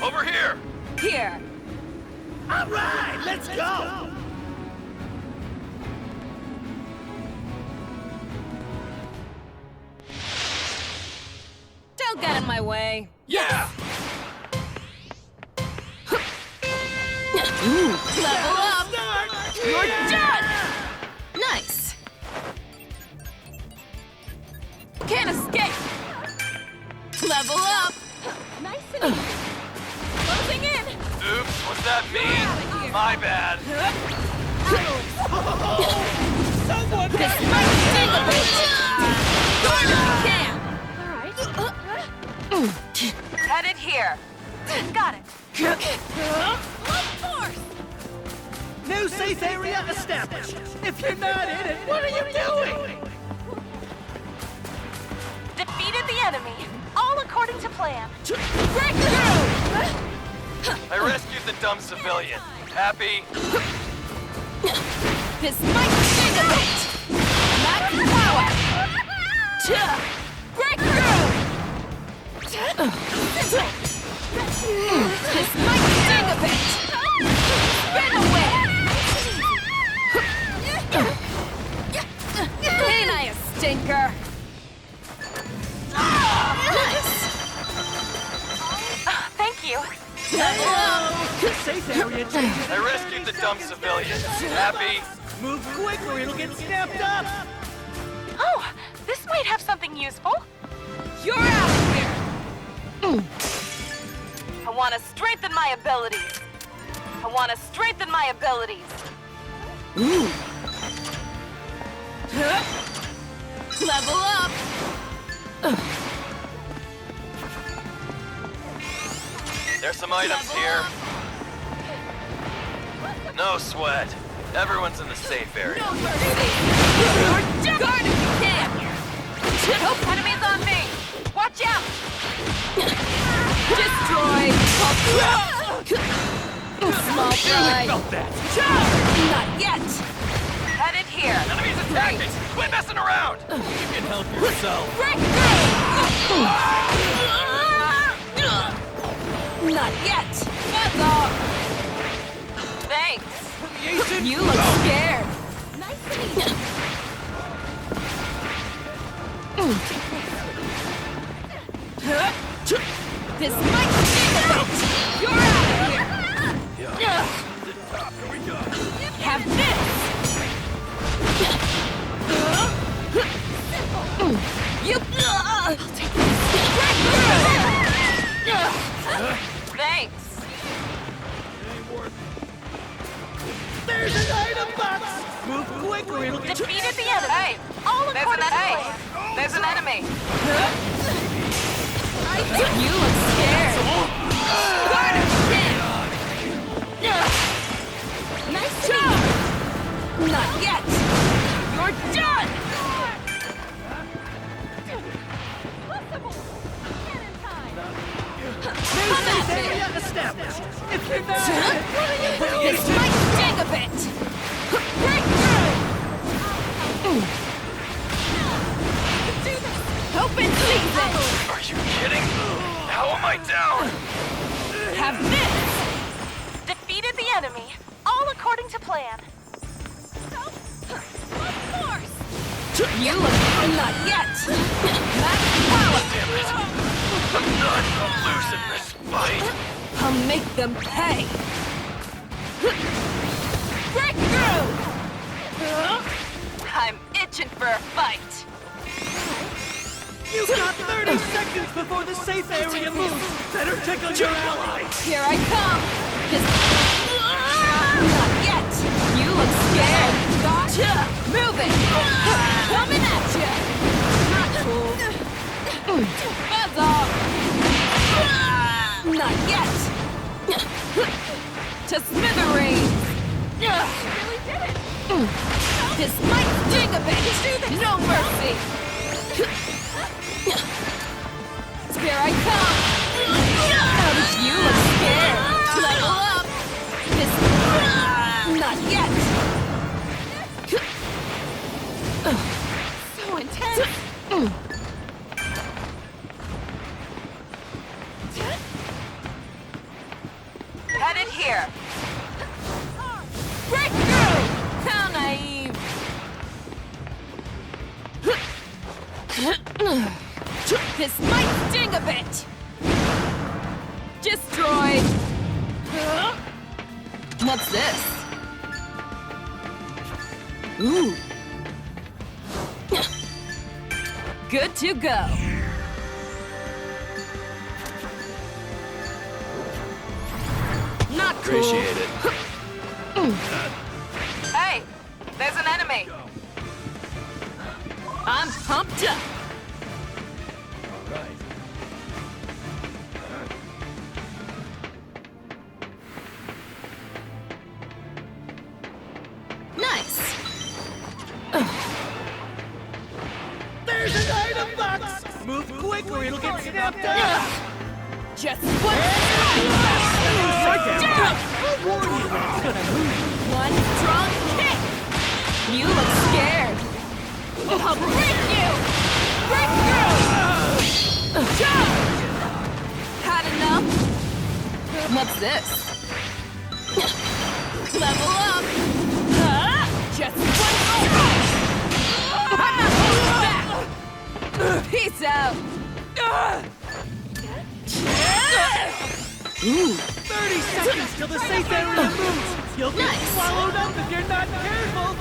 Over here! Here! All right, let's go! Don't get in my way. Yeah! Level up! You're done! Nice! Can't escape! Level up! Nice and easy. Closing in! Oops, was that me? My bad. Someone This might sting a bit! Can! Alright. Headed here. Got it. Force! New safe area established. If you're not in it, what are you doing? Defeated the enemy, all according to plan. Break through! I rescued the dumb civilian. Happy? This might sting a bit! Max power! Break through! This might sting a bit! Spin away! Ain't I a stinker? Nice! Thank you. Level up! Safe area changes. I rescued the dumb civilian. Happy? Move quick or it'll get snapped up. Oh, this might have something useful. You're out of here! I want to strengthen my abilities. Level up! There's some items here. No sweat. Everyone's in the safe area. No mercy! You're done! Guard if you can! Nope, enemies on me. Watch out. Destroy! Small fry! Felt that. Not yet! Headed here. Enemies attacking! Quit messing around! You can help yourself. Break through! Not yet! That's all! Thanks. You look scared! Nice and easy! This might sting a bit! You're out of here! Have this! You... I'll take this! Break through! Thanks. There's an item box. Move quick or it'll get Defeated the enemy. Hey, all according to plan. There's an enemy. You look scared! Guard if you can! Nice job! Not yet! You're done! New safe area established. If you're not in it, what are you doing? This might sting a bit! Break through! Open season! Are you kidding? How am I down? Have this! Defeated the enemy, all according to plan. You look... Not yet! Max power! Damn it. I'm not losing this fight. I'll make them pay! Break through! I'm itching for a fight. You've got 30 seconds before the safe area moves. Better check on your allies. Here I come! This... Not yet! You look scared! Moving! Coming at ya! Not cool! Buzz off! Not yet! To smithereens! Really did it! This might sting a bit! No mercy! Here I come! You look scared! Level up! This... Not yet! So intense! here. Break through! How naive! This might sting a bit! Destroyed! What's this? Ooh! Good to go! Not cool! Appreciate it. Hey, there's an enemy. I'm pumped up! Nice! There's an item box! Move quick or it'll get snapped up! Just one One strong kick! You look scared! I'll break you! Break through! Jump! Had enough? What's this? Level up! Just one strike! Peace out! Ooh! 30 seconds till the safe area moves! You'll get Nice. swallowed up if you're not careful!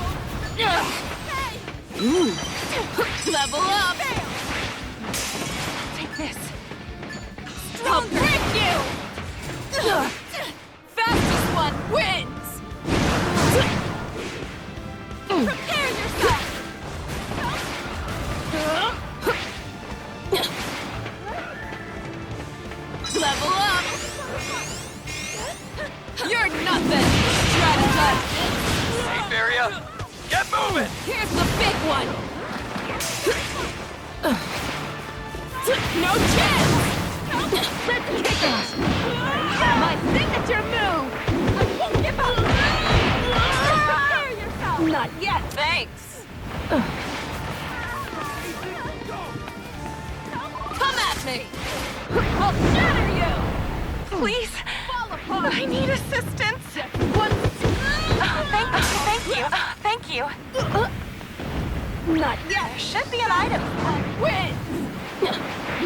Ooh! Level up! Take this. I'll break you! Fastest one wins! Prepare yourself! Level up! You're nothing! Try to touch this! Safe area. Get moving. Here's the big one! No chance! Let's kick it! My signature move! I won't give up! Prepare yourself! Not yet! Thanks. Come at me! I'll shatter you! Please. Fall apart! I need assistance. One... Thank you. Thank you. Not yet! There should be an item. Win!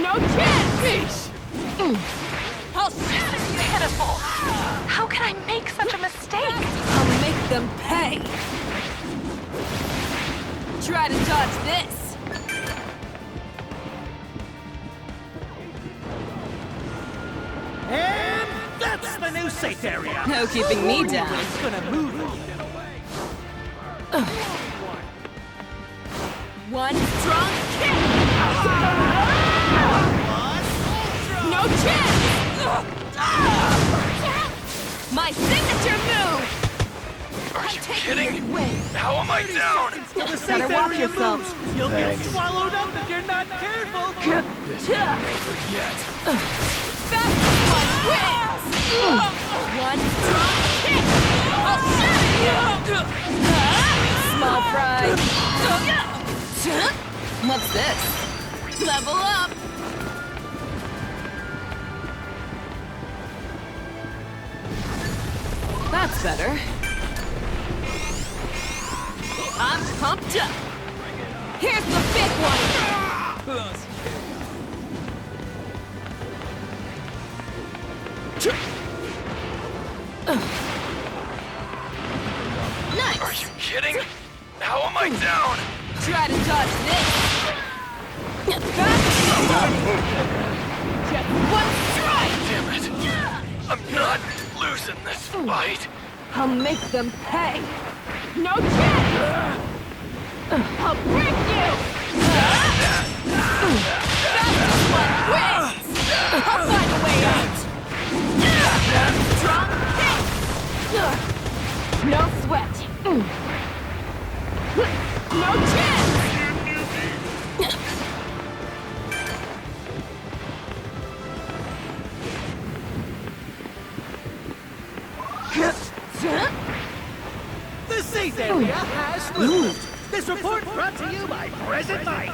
No chance! I'll shatter you! Pitiful. How can I make such a mistake? I'll make them pay! Try to dodge this! And that's the new safe area! No keeping me down. It's gonna move you. One strong kick! No chance! My signature move! Are you Take kidding? your way. How am I down? Till the safe area moves! You'll get swallowed up if you're not careful! This isn't over yet. Fastest one wins! One strong kick! I'll shatter you! Small fry! What's this? Level up! That's better. I'm pumped up! Here's the big one! Nice! Are you kidding? How am I down? Try to dodge this! Fast Just one strike! Damn it. I'm not losing this fight. I'll make them pay! No chance! I'll break you! Fastest one wins! I'll find a way out! Strong kick! No sweat! No chance! The safe area has moved! This report brought to you by Present Mike!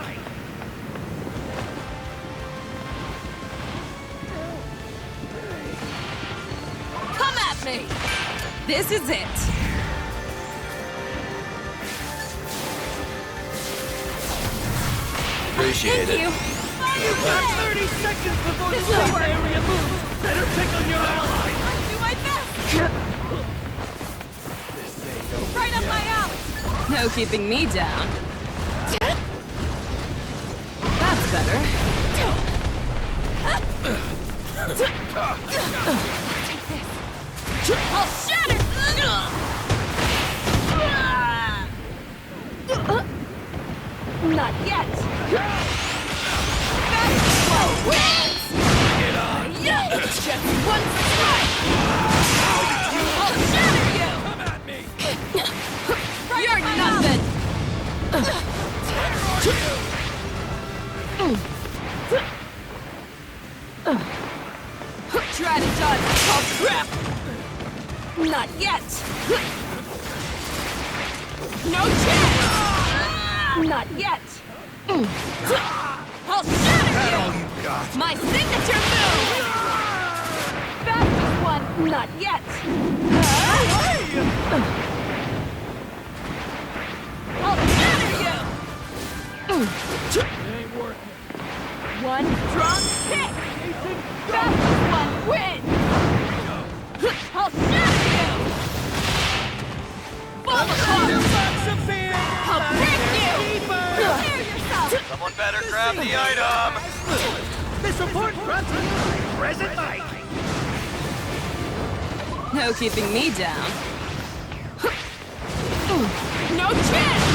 Come at me. This is it. Appreciate Thank it. you. You've got 30 seconds before the This will safe work. area moves. Better pick on your ally. I'll do my best. Right up my alley. No keeping me down. That's better. I'll shatter! Not yet! That's slow wins! Just one strike! I'll shatter you! Come at me. You're nothing! Try to dodge oh crap! Not yet! No chance! Not yet! I'll shatter you! My signature move! Fastest one! Not yet! I'll shatter you! Ain't working. One strong kick! Fastest one wins! I'll shatter you! Fall apart! I'll break you! Prepare yourself! Someone better grab the item. This report brought to you by Present Mike. No keeping me down. No chance!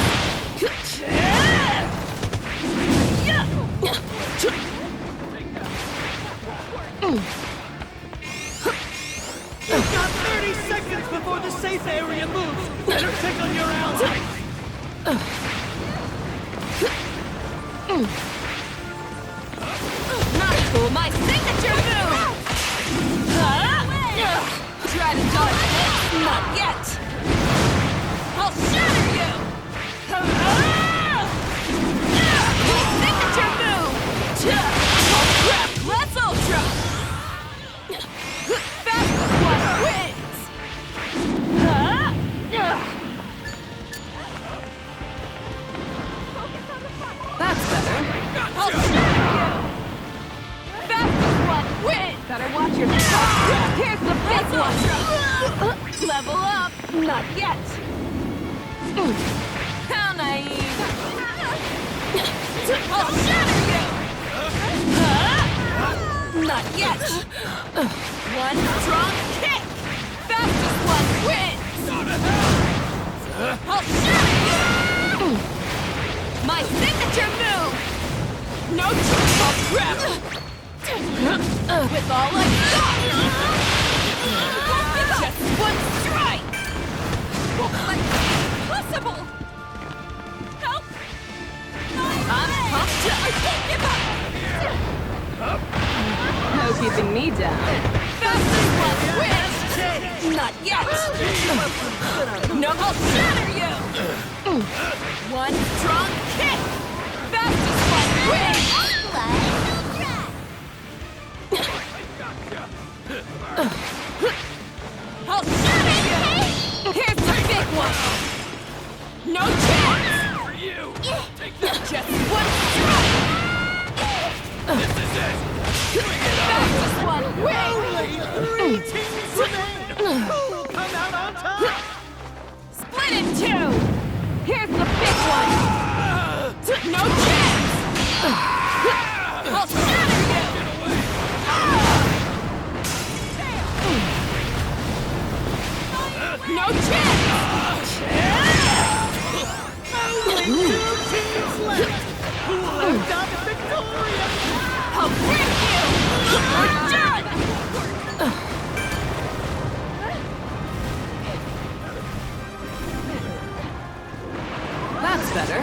You've got 30 seconds before the safe area moves. Better pick on your ally. Not cool, my signature move! Try to dodge it! Not yet! I'll shatter you! My signature move! Oh crap! Let's ultra! Fastest one wins! That's better. I'll shatter you! Fastest one wins! Better watch your back. Here's the big one! Level up! Not yet! How naive! I'll shatter you! Not yet! One strong kick! Fastest one wins! I'll shatter you! My signature move! No chance! Oh crap! With all I've got! Just one strike! Possible! Help! I'm pumped up! I can't give up! No keeping me down. Fastest one wins! Not yet! No, I'll shatter you! One strong kick! Fastest one wins! I'll shatter you! Here's the big one! No chance! For you. Take that. Just one strike! This is it. Fastest one wins! Only 3 teams remain. Who will come out on top? Split in two! Here's the big one! No chance! I'll shatter you! No chance! Only 2 teams left. Who will end up victorious? I'll break you! We're done! That's better.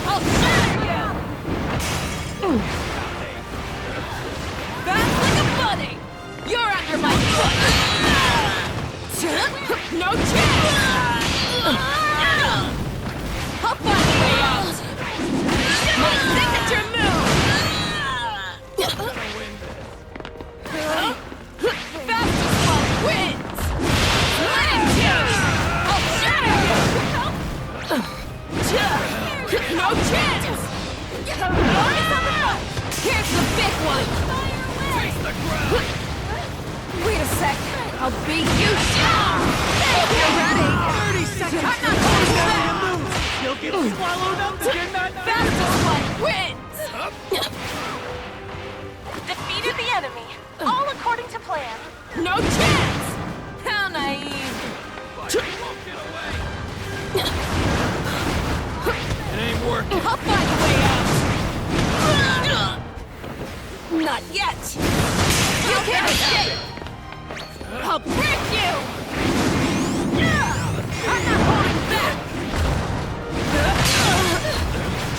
I'll shatter you! Fast like a bunny! You're under my foot! No chance! I'll find a way out! My signature move! beat you down! You're ready! 30 seconds! I'm not holding back! You'll get swallowed up if you're not Fastest one wins! Defeated the enemy. All according to plan. No chance! How naive! It ain't working. I'll find a way out! Not yet! You can't escape! I'll break you! I'm not holding back!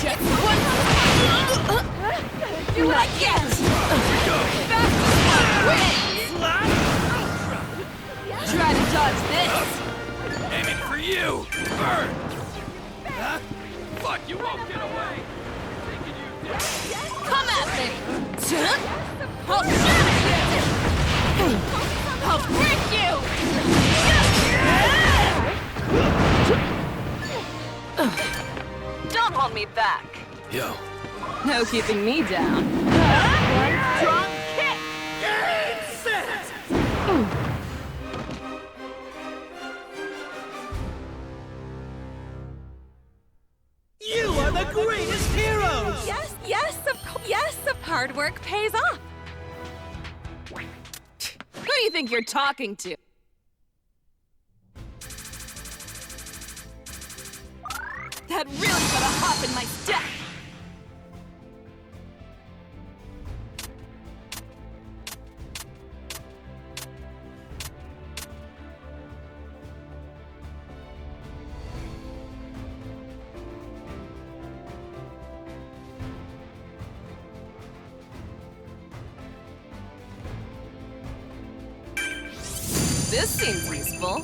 Just one more! Not yet! Fastest one wins! Try to dodge this! Aiming for you. Burn. Huh? Fuck, you won't get away. Thinking you did. Come at me! I'll smash you! I'll break you! Don't hold me back. Yo. No keeping me down. One strong kick! Game set! You are the greatest heroes! Yes, hard work pays off. Who do you think you're talking to? That really put a hop in my step. This seems useful.